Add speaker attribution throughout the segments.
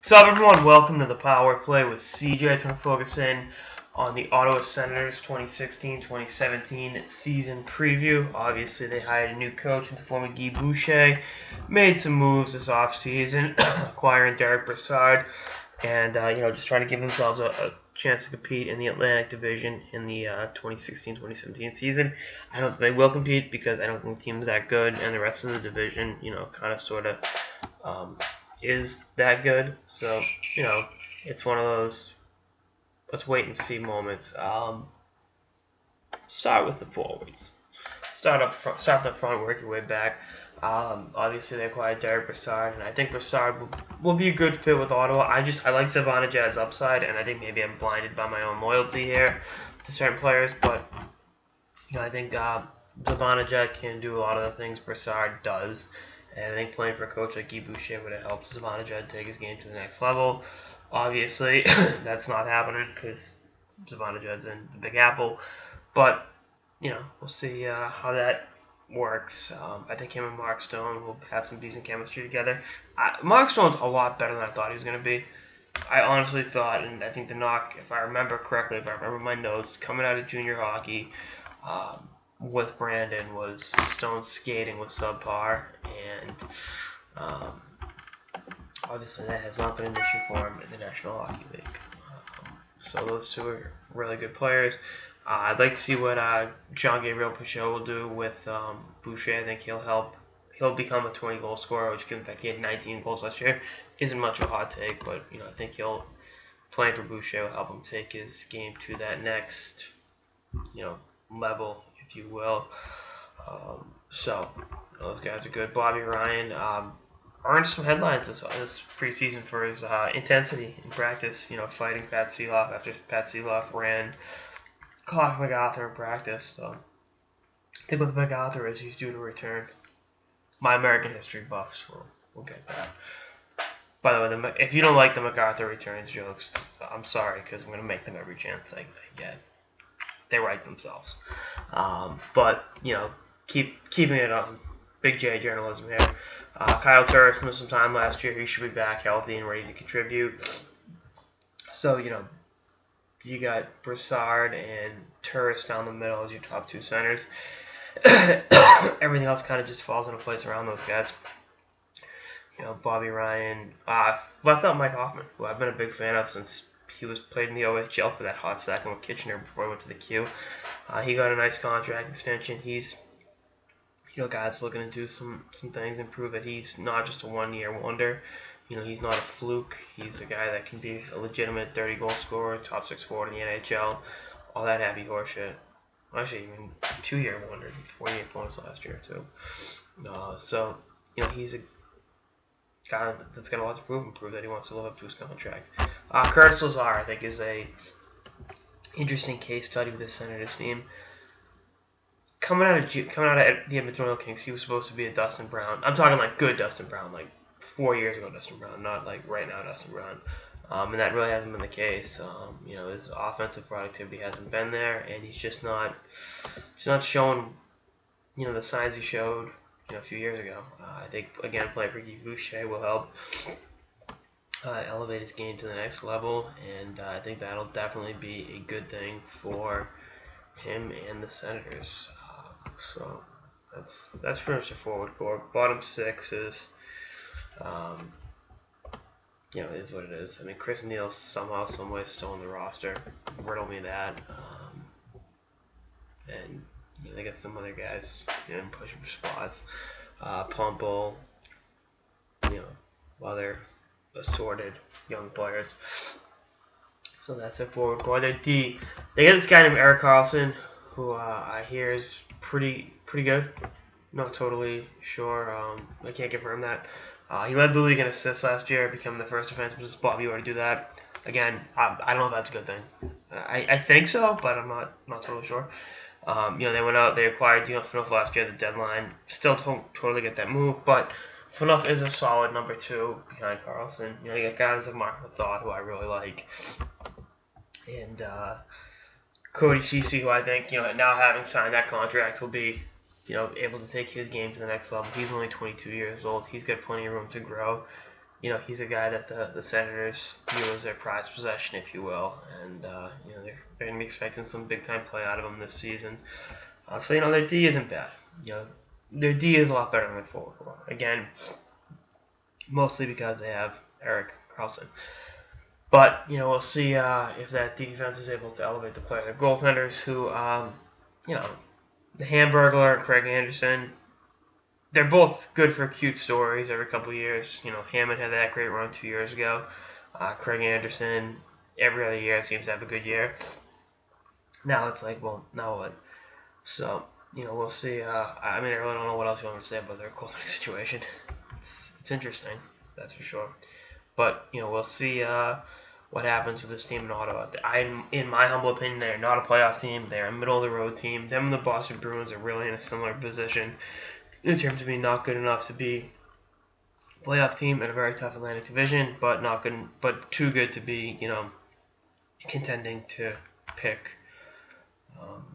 Speaker 1: So everyone, welcome to the Power Play with CJ. It's going to focus in on the Ottawa Senators 2016-2017 season preview. Obviously, they hired a new coach in the form of Guy Boucher, made some moves this offseason, acquiring Derek Brassard, and just trying to give themselves a chance to compete in the Atlantic Division in the 2016-2017 season. I don't think they will compete because I don't think the team's that good, and the rest of the division, kind of sort of is that good. So, it's one of those let's wait and see moments. Start with the forwards. Start up the front, work your way back. Obviously, they acquired Derek Brassard, and I think Brassard will be a good fit with Ottawa. I like Zibanejad's upside, and I think maybe I'm blinded by my own loyalty here to certain players, but I think Zibanejad can do a lot of the things Brassard does. And I think playing for a coach like Guy Boucher would have helped Zibanejad take his game to the next level. Obviously, that's not happening because Zibanejad's in the Big Apple. But, we'll see how that works. I think him and Mark Stone will have some decent chemistry together. Mark Stone's a lot better than I thought he was going to be. I honestly thought, and I think the knock, if I remember my notes, coming out of junior hockey, with Brandon was Stone's skating was subpar, and obviously that has not been an issue for him in the National Hockey League. So those two are really good players. I'd like to see what Jean Gabriel Pageau will do with Boucher. I think he'll become a 20-goal scorer, which given the fact he had 19 goals last year isn't much of a hot take, but I think playing for Boucher will help him take his game to that next level, if you will. So those guys are good. Bobby Ryan earned some headlines this preseason for his intensity in practice. Fighting Pat Seeloff after Pat Seeloff ran Clock MacArthur in practice. So I think with MacArthur is he's due to return. My American history buffs will get that. By the way, if you don't like the MacArthur returns jokes, I'm sorry because I'm going to make them every chance I get. They write themselves. But, keeping it on Big J journalism here. Kyle Turris missed some time last year. He should be back healthy and ready to contribute. So, you got Brassard and Turris down the middle as your top two centers. Everything else kind of just falls into place around those guys. Bobby Ryan. Left out Mike Hoffman, who I've been a big fan of since he was played in the OHL for that hot second with Kitchener before he went to the Q. He got a nice contract extension. He's a guy that's looking to do some things and prove that he's not just a one-year wonder. He's not a fluke. He's a guy that can be a legitimate 30-goal scorer, top 6 forward in the NHL, all that happy horseshit. Actually, even 2-year wonder, 48 points last year too. So he's a guy that's got a lot to prove and prove that he wants to live up to his contract. Curtis Lazar, I think, is a interesting case study with this Senators team. Coming out of the Edmonton Oil Kings, he was supposed to be a Dustin Brown. I'm talking like good Dustin Brown, like 4 years ago Dustin Brown, not like right now Dustin Brown. And that really hasn't been the case. His offensive productivity hasn't been there, and he's just not showing, the signs he showed, a few years ago. I think again playing for Guy Boucher will help elevate his game to the next level, and I think that'll definitely be a good thing for him and the Senators. So that's pretty much the forward core. Bottom six is, is what it is. I mean, Chris Neal's somehow, someway still on the roster. Riddle me that. And they got some other guys, pushing for spots. Pumple, other assorted young players. So that's it forward core. Their D, they got this guy named Erik Karlsson, who I hear is pretty good. Not totally sure. I can't confirm that. He led the league in assists last year, becoming the first defenseman since Bobby Orr to do that. Again, I don't know if that's a good thing. I think so, but I'm not totally sure. They went out, they acquired Dion Phaneuf last year at the deadline. Still don't totally get that move, but Phaneuf is a solid number 2 behind Karlsson. You got guys like Mark Mathod, who I really like, and Cody Ceci, who I think, now having signed that contract, will be, able to take his game to the next level. He's only 22 years old. He's got plenty of room to grow. he's a guy that the Senators view as their prized possession, if you will, and they're going to be expecting some big time play out of him this season. So their D isn't bad. Their D is a lot better than their forward core. Again, mostly because they have Erik Karlsson. But we'll see if that defense is able to elevate the play of their goaltenders, who the Hamburglar and Craig Anderson. They're both good for cute stories every couple of years. Hammond had that great run 2 years ago. Craig Anderson, every other year, seems to have a good year. Now it's like, well, now what? So, we'll see. I really don't know what else you want me to say about their goaltending situation. It's interesting, that's for sure. But, we'll see what happens with this team in Ottawa. In my humble opinion, they're not a playoff team. They're a middle-of-the-road team. Them and the Boston Bruins are really in a similar position in terms of being not good enough to be a playoff team in a very tough Atlantic Division, but too good to be, contending to pick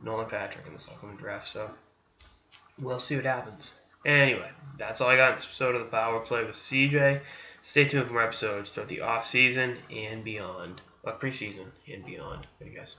Speaker 1: Nolan Patrick in this upcoming draft. So we'll see what happens. Anyway, that's all I got in this episode of the Power Play with CJ. Stay tuned for more episodes throughout the off season and beyond, preseason and beyond. I guess.